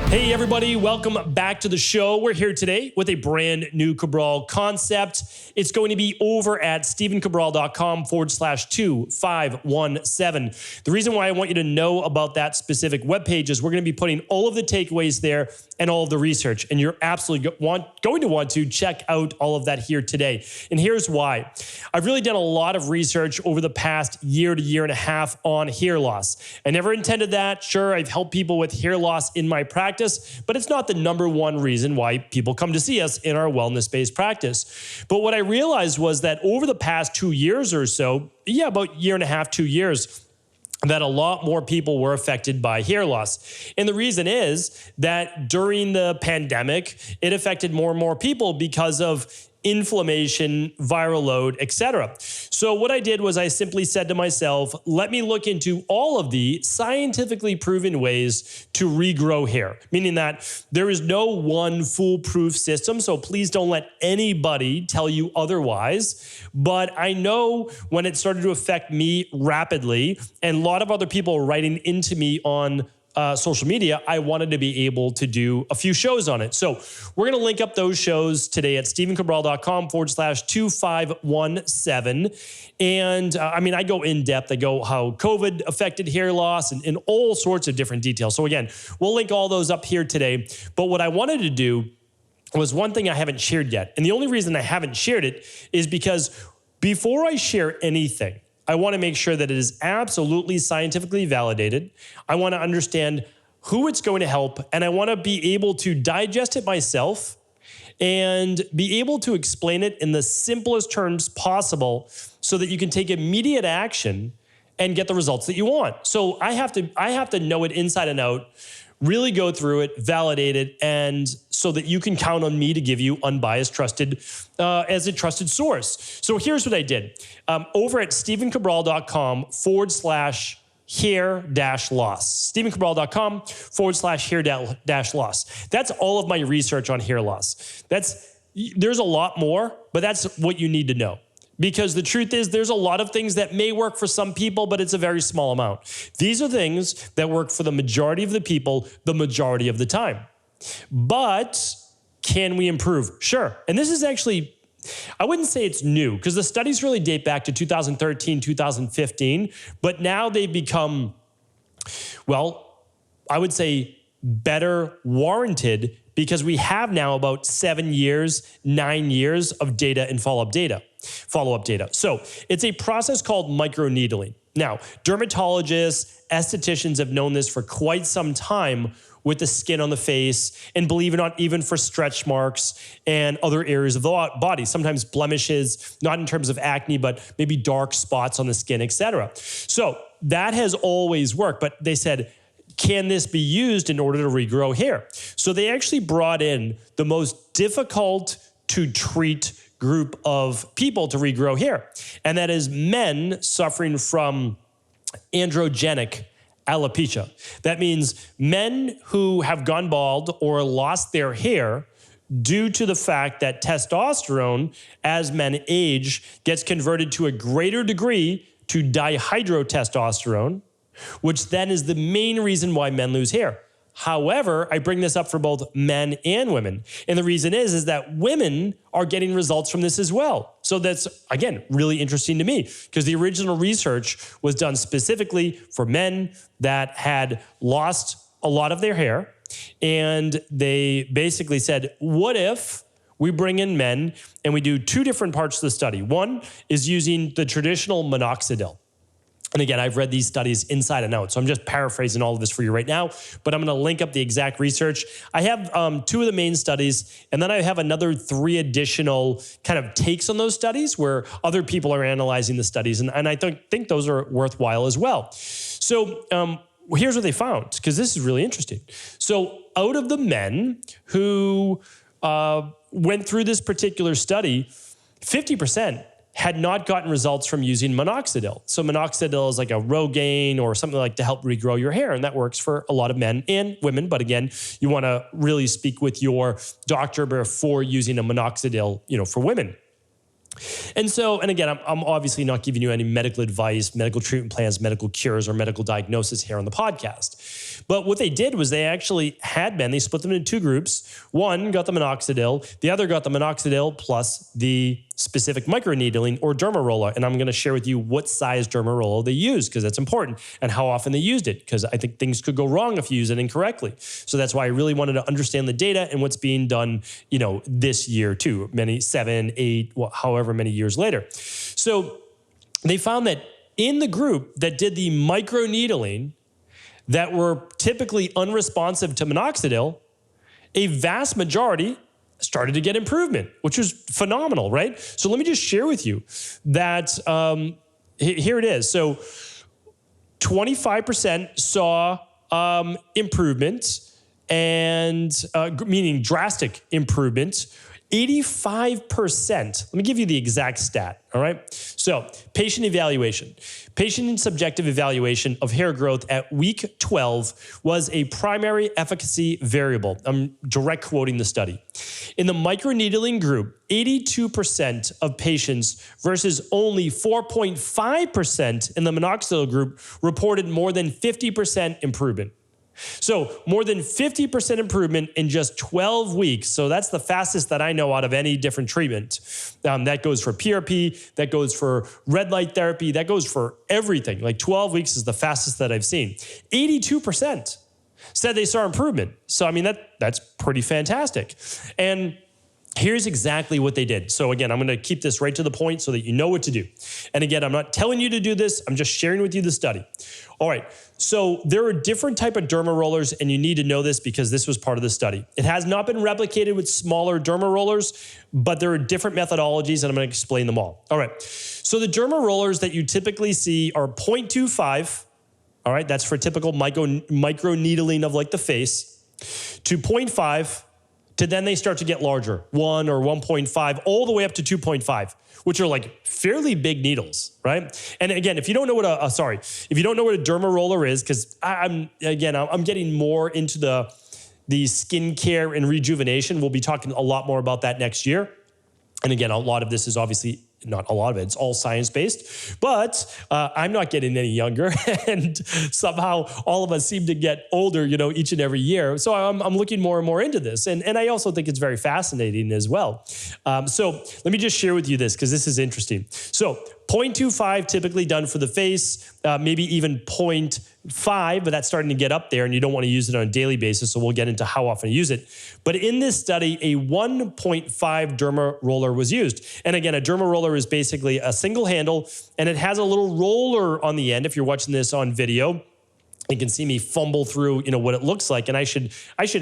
Hey everybody, welcome back to the show. We're here today with a brand new Cabral concept. It's going to be over at stevencabral.com/2517. The reason why I want you to know about that specific webpage is we're going to be putting all of the takeaways there and all of the research, and you're absolutely going to want to check out all of that here today. And here's why. I've really done a lot of research over the past year to year and a half on hair loss. I never intended that. Sure, I've helped people with hair loss in my practice, but it's not the number one reason why people come to see us in our wellness-based practice. But what I realized was that over the past 2 years or so, about a year and a half, 2 years, that a lot more people were affected by hair loss. And the reason is that during the pandemic, it affected more and more people because of inflammation, viral load, etc. So what I did was I simply said to myself, let me look into all of the scientifically proven ways to regrow hair, meaning that there is no one foolproof system. So please don't let anybody tell you otherwise. But I know when it started to affect me rapidly, and a lot of other people are writing into me on social media, I wanted to be able to do a few shows on it. So we're going to link up those shows today at stevencabral.com/2517. And I go in depth. I go how COVID affected hair loss and all sorts of different details. So again, we'll link all those up here today. But what I wanted to do was one thing I haven't shared yet. And the only reason I haven't shared it is because before I share anything, I want to make sure that it is absolutely scientifically validated. I want to understand who it's going to help, and I want to be able to digest it myself and be able to explain it in the simplest terms possible so that you can take immediate action and get the results that you want. So I have to know it inside and out, really go through it, validate it, and so that you can count on me to give you unbiased, trusted, as a trusted source. So here's what I did. Over at stevencabral.com/hair-loss. stevencabral.com/hair-loss. That's all of my research on hair loss. There's a lot more, but that's what you need to know. Because the truth is there's a lot of things that may work for some people, but it's a very small amount. These are things that work for the majority of the people the majority of the time. But can we improve? Sure. And this is actually, I wouldn't say it's new because the studies really date back to 2013, 2015, but now they've become, well, I would say better warranted because we have now about 7 years, 9 years of data and follow-up data. So it's a process called microneedling. Now, dermatologists, estheticians have known this for quite some time with the skin on the face, and believe it or not, even for stretch marks and other areas of the body, sometimes blemishes, not in terms of acne, but maybe dark spots on the skin, etc. So that has always worked, but they said, can this be used in order to regrow hair? So they actually brought in the most difficult to treat group of people to regrow hair, and that is men suffering from androgenic alopecia. That means men who have gone bald or lost their hair due to the fact that testosterone, as men age, gets converted to a greater degree to dihydrotestosterone, which then is the main reason why men lose hair. However, I bring this up for both men and women. And the reason is that women are getting results from this as well. So that's, again, really interesting to me because the original research was done specifically for men that had lost a lot of their hair. And they basically said, what if we bring in men and we do two different parts of the study? One is using the traditional minoxidil. And again, I've read these studies inside and out, so I'm just paraphrasing all of this for you right now, but I'm going to link up the exact research. I have 2 of the main studies, and then I have another 3 additional kind of takes on those studies where other people are analyzing the studies, and I think those are worthwhile as well. So here's what they found, because this is really interesting. So out of the men who went through this particular study, 50% had not gotten results from using minoxidil. So minoxidil is like a Rogaine or something like to help regrow your hair. And that works for a lot of men and women. But again, you want to really speak with your doctor before using a minoxidil, for women. And so, and again, I'm obviously not giving you any medical advice, medical treatment plans, medical cures, or medical diagnosis here on the podcast. But what they did was they actually had men, they split them into two groups. One got the minoxidil, the other got the minoxidil plus the specific microneedling or derma roller. And I'm going to share with you what size derma roller they used, because that's important, and how often they used it, because I think things could go wrong if you use it incorrectly. So that's why I really wanted to understand the data and what's being done, this year too, 7, 8, however many years later. So they found that in the group that did the microneedling, that were typically unresponsive to minoxidil, a vast majority started to get improvement, which was phenomenal, right? So let me just share with you that here it is. So 25% saw improvement, and meaning drastic improvement. 85%, let me give you the exact stat, all right? So patient evaluation. Patient subjective evaluation of hair growth at week 12 was a primary efficacy variable. I'm direct quoting the study. In the microneedling group, 82% of patients versus only 4.5% in the minoxidil group reported more than 50% improvement. So more than 50% improvement in just 12 weeks. So that's the fastest that I know out of any different treatment. That goes for PRP, that goes for red light therapy, that goes for everything. Like 12 weeks is the fastest that I've seen. 82% said they saw improvement. So I mean, that's pretty fantastic. And here's exactly what they did. So again, I'm going to keep this right to the point so that you know what to do. And again, I'm not telling you to do this. I'm just sharing with you the study. All right. So there are different type of derma rollers, and you need to know this because this was part of the study. It has not been replicated with smaller derma rollers, but there are different methodologies, and I'm going to explain them all. All right. So the derma rollers that you typically see are 0.25. All right. That's for typical micro needling of like the face, to 0.5. To then they start to get larger, 1 or 1.5, all the way up to 2.5, which are like fairly big needles, right? And again, if you don't know what if you don't know what a derma roller is, because I'm getting more into the skincare and rejuvenation. We'll be talking a lot more about that next year. And again, a lot of this is obviously not a lot of it. It's all science-based, but I'm not getting any younger, and somehow all of us seem to get older, each and every year. So I'm looking more and more into this, and I also think it's very fascinating as well. So let me just share with you this, because this is interesting. So 0.25 typically done for the face, maybe even 0.5, but that's starting to get up there, and you don't want to use it on a daily basis, so we'll get into how often you use it. But in this study, a 1.5 derma roller was used. And again, a derma roller is basically a single handle, and it has a little roller on the end. If you're watching this on video, you can see me fumble through, what it looks like. And I should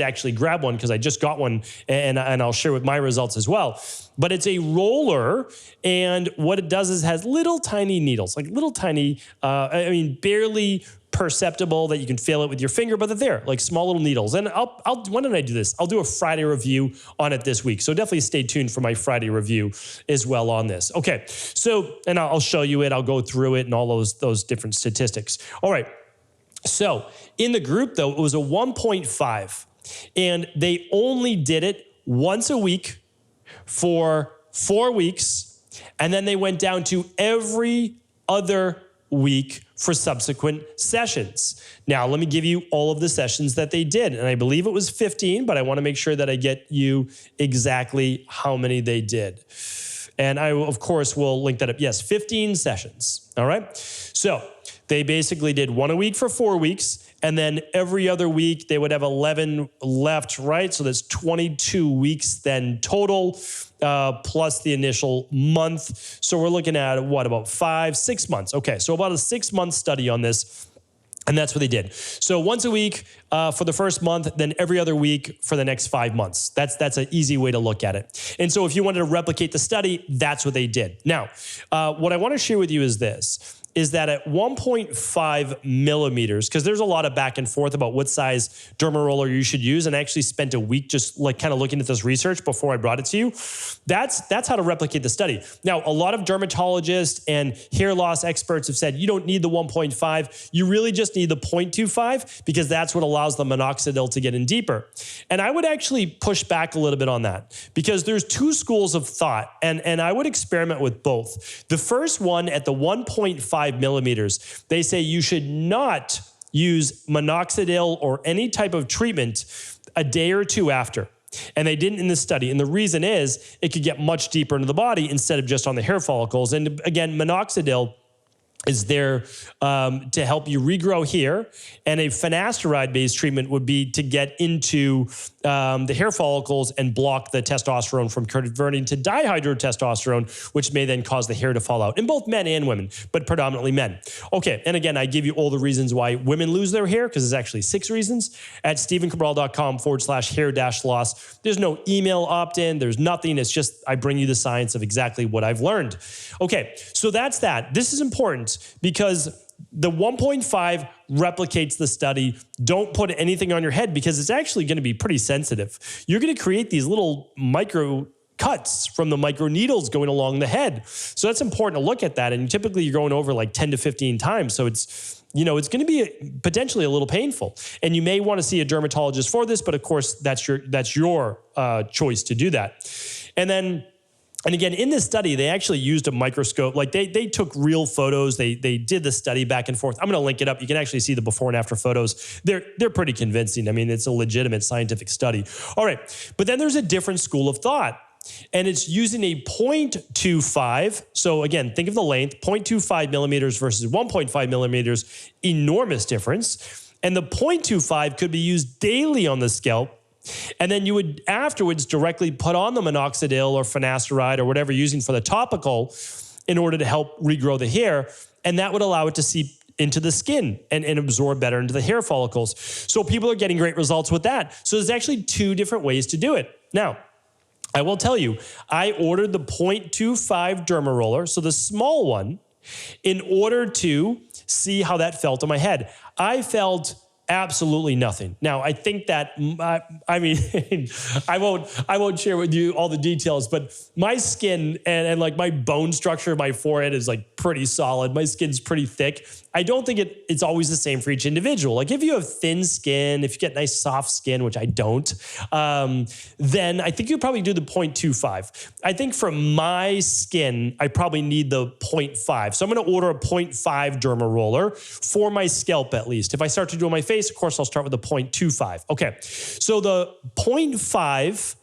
actually grab one, because I just got one, and I'll share with my results as well. But it's a roller, and what it does is has little tiny needles, like little tiny, barely perceptible that you can feel it with your finger, but they're there, like small little needles. And when did I do this? I'll do a Friday review on it this week. So definitely stay tuned for my Friday review as well on this. Okay. So, and I'll show you it. I'll go through it and all those different statistics. All right. So in the group though, it was a 1.5, and they only did it once a week for 4 weeks. And then they went down to every other week for subsequent sessions. Now, let me give you all of the sessions that they did. And I believe it was 15, but I want to make sure that I get you exactly how many they did. And I, of course, will link that up. Yes, 15 sessions. All right. So they basically did 1 a week for 4 weeks. And then every other week, they would have 11 left, right? So that's 22 weeks then total, plus the initial month. So we're looking at what, about 5-6 months. Okay, so about a 6-month study on this. And that's what they did. So once a week for the first month, then every other week for the next 5 months. That's an easy way to look at it. And so if you wanted to replicate the study, that's what they did. Now, what I want to share with you is this, is that at 1.5 millimeters, because there's a lot of back and forth about what size derma roller you should use, and I actually spent a week just like kind of looking at this research before I brought it to you. That's how to replicate the study. Now, a lot of dermatologists and hair loss experts have said you don't need the 1.5, you really just need the 0.25, because that's what allows the minoxidil to get in deeper. And I would actually push back a little bit on that, because there's two schools of thought, and I would experiment with both. The first one at the 1.5 millimeters, they say you should not use minoxidil or any type of treatment a day or two after. And they didn't in this study. And the reason is it could get much deeper into the body instead of just on the hair follicles. And again, minoxidil is there to help you regrow hair. And a finasteride-based treatment would be to get into the hair follicles and block the testosterone from converting to dihydrotestosterone, which may then cause the hair to fall out in both men and women, but predominantly men. Okay, and again, I give you all the reasons why women lose their hair, because there's actually 6 reasons at stephencabral.com/hair-loss. There's no email opt-in. There's nothing. It's just I bring you the science of exactly what I've learned. Okay, so that's that. This is important because the 1.5 replicates the study. Don't put anything on your head because it's actually going to be pretty sensitive. You're going to create these little micro cuts from the micro needles going along the head. So that's important to look at that. And typically you're going over like 10 to 15 times. So it's, it's going to be potentially a little painful. And you may want to see a dermatologist for this, but of course that's your choice to do that. And again, in this study, they actually used a microscope. Like they took real photos. They did the study back and forth. I'm going to link it up. You can actually see the before and after photos. They're pretty convincing. I mean, it's a legitimate scientific study. All right. But then there's a different school of thought. And it's using a 0.25. So again, think of the length, 0.25 millimeters versus 1.5 millimeters, enormous difference. And the 0.25 could be used daily on the scalp. And then you would afterwards directly put on the minoxidil or finasteride or whatever you're using for the topical in order to help regrow the hair. And that would allow it to seep into the skin and absorb better into the hair follicles. So people are getting great results with that. So there's actually 2 different ways to do it. Now, I will tell you, I ordered the 0.25 derma roller, so the small one, in order to see how that felt on my head. I felt absolutely nothing. Now, I think that, I mean, I won't share with you all the details, but my skin and like my bone structure of my forehead is like pretty solid. My skin's pretty thick. I don't think it's always the same for each individual. Like if you have thin skin, if you get nice soft skin, which I don't, then I think you probably do the 0.25. I think for my skin, I probably need the 0.5. So I'm going to order a 0.5 derma roller for my scalp at least. If I start to do it on my face, of course, I'll start with the 0.25. Okay, so the 0.5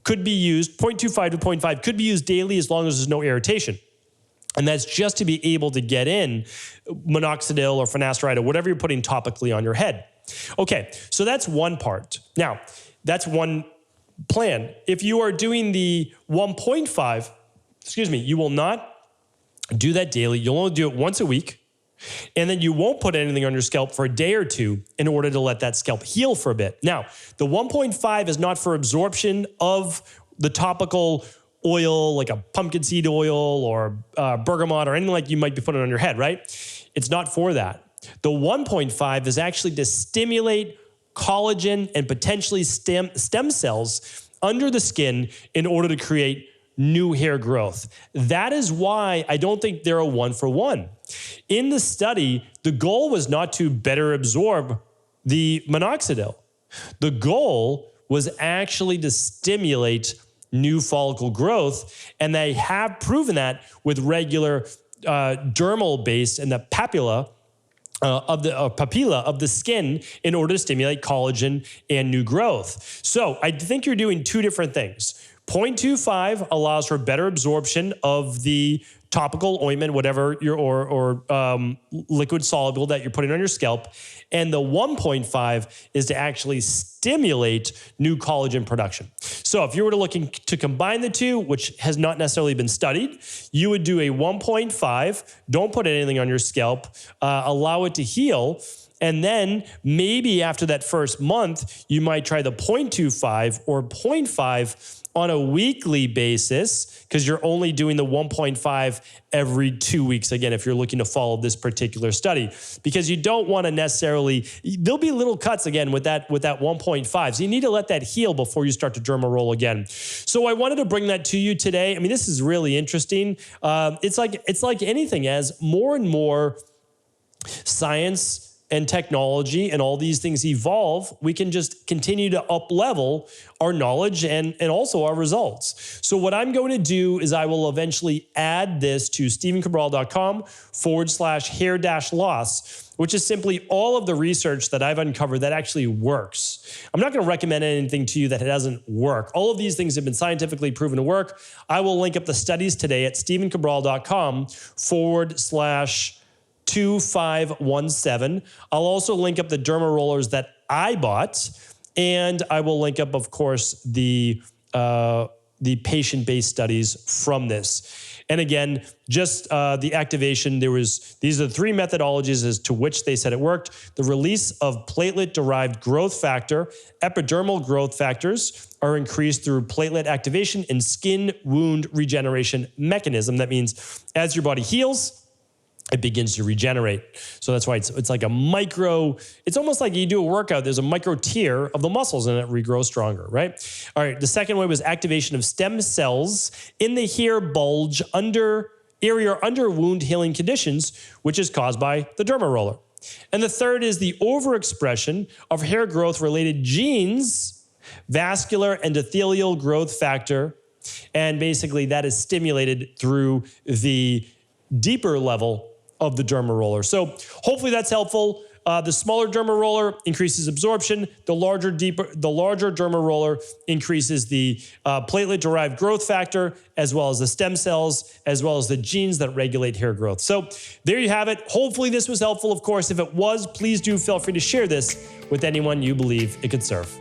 could be used, 0.25 to 0.5 could be used daily as long as there's no irritation. And that's just to be able to get in minoxidil or finasteride or whatever you're putting topically on your head. Okay, so that's one part. Now, that's one plan. If you are doing the 1.5, you will not do that daily. You'll only do it once a week. And then you won't put anything on your scalp for a day or two in order to let that scalp heal for a bit. Now, the 1.5 is not for absorption of the topical oil, like a pumpkin seed oil or bergamot or anything like you might be putting on your head, right? It's not for that. The 1.5 is actually to stimulate collagen and potentially stem cells under the skin in order to create new hair growth. That is why I don't think they're a 1-for-1. In the study, the goal was not to better absorb the minoxidil. The goal was actually to stimulate new follicle growth, and they have proven that with regular dermal base and the papilla of the skin in order to stimulate collagen and new growth. So I think you're doing 2 different things. 0.25 allows for better absorption of the topical ointment, whatever or liquid soluble that you're putting on your scalp. And the 1.5 is to actually stimulate new collagen production. So if you were looking to combine the 2, which has not necessarily been studied, you would do a 1.5, don't put anything on your scalp, allow it to heal. And then maybe after that first month, you might try the 0.25 or 0.5 on a weekly basis, because you're only doing the 1.5 every 2 weeks, again, if you're looking to follow this particular study, because you don't want to necessarily, there'll be little cuts again with that 1.5. So you need to let that heal before you start to derma roll again. So I wanted to bring that to you today. I mean, this is really interesting. It's like anything, as more and more science and technology and all these things evolve, we can just continue to up-level our knowledge and also our results. So what I'm going to do is I will eventually add this to stevencabral.com/hair-loss, which is simply all of the research that I've uncovered that actually works. I'm not going to recommend anything to you that doesn't work. All of these things have been scientifically proven to work. I will link up the studies today at stevencabral.com/2517. I'll also link up the derma rollers that I bought, and I will link up, of course, the patient-based studies from this. And again, just the activation, these are the three methodologies as to which they said it worked. The release of platelet-derived growth factor, epidermal growth factors are increased through platelet activation and skin wound regeneration mechanism. That means as your body heals, it begins to regenerate. So that's why it's like a micro, it's almost like you do a workout, there's a micro tear of the muscles and it regrows stronger, right? All right, the second way was activation of stem cells in the hair bulge area under wound healing conditions, which is caused by the derma roller. And the third is the overexpression of hair growth related genes, vascular endothelial growth factor, and basically that is stimulated through the deeper level of the derma roller. So hopefully that's helpful. The smaller derma roller increases absorption. The larger derma roller increases the platelet-derived growth factor, as well as the stem cells, as well as the genes that regulate hair growth. So there you have it. Hopefully this was helpful. Of course, if it was, please do feel free to share this with anyone you believe it could serve.